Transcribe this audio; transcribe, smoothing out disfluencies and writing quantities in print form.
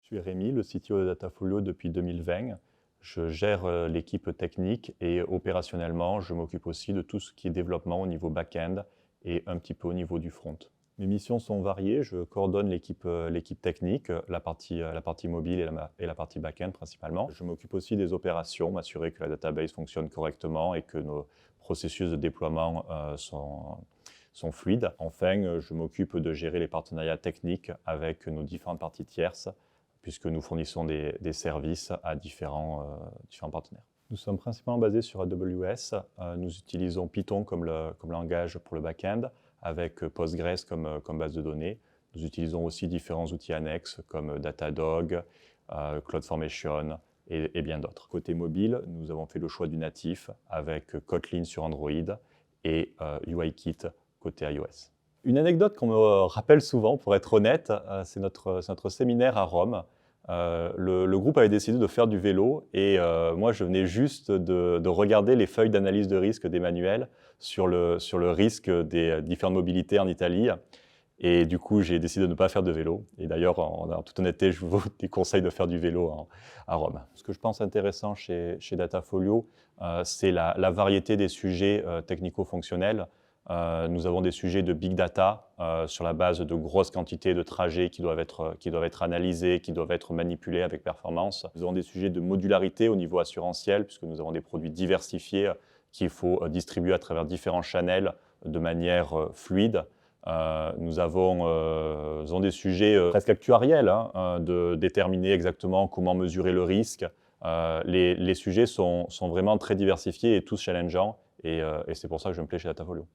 Je suis Rémi, le CTO de Datafolio depuis 2020. Je gère l'équipe technique et opérationnellement, je m'occupe aussi de tout ce qui est développement au niveau back-end et un petit peu au niveau du front. Mes missions sont variées. Je coordonne l'équipe technique, la partie mobile et la partie back-end principalement. Je m'occupe aussi des opérations, m'assurer que la database fonctionne correctement et que nos processus de déploiement sont fluides. Enfin, je m'occupe de gérer les partenariats techniques avec nos différentes parties tierces, puisque nous fournissons des services à différents partenaires. Nous sommes principalement basés sur AWS. Nous utilisons Python comme langage pour le back-end, avec Postgres comme base de données. Nous utilisons aussi différents outils annexes comme Datadog, CloudFormation et bien d'autres. Côté mobile, nous avons fait le choix du natif avec Kotlin sur Android et UIKit côté iOS. Une anecdote qu'on me rappelle souvent, pour être honnête, c'est notre séminaire à Rome. Le groupe avait décidé de faire du vélo et moi je venais juste de regarder les feuilles d'analyse de risque des manuels sur le risque des différentes mobilités en Italie. Et du coup, j'ai décidé de ne pas faire de vélo. Et d'ailleurs, en toute honnêteté, je vous déconseille de faire du vélo à Rome. Ce que je pense intéressant chez Datafolio, c'est la variété des sujets technico-fonctionnels. Nous avons des sujets de big data sur la base de grosses quantités de trajets qui doivent être analysés, qui doivent être manipulés avec performance. Nous avons des sujets de modularité au niveau assurantiel, puisque nous avons des produits diversifiés qu'il faut distribuer à travers différents channels de manière fluide. Nous avons des sujets presque actuariels, de déterminer exactement comment mesurer le risque. Les sujets sont vraiment très diversifiés et tous challengeants, et c'est pour ça que je me plais chez Datafolio.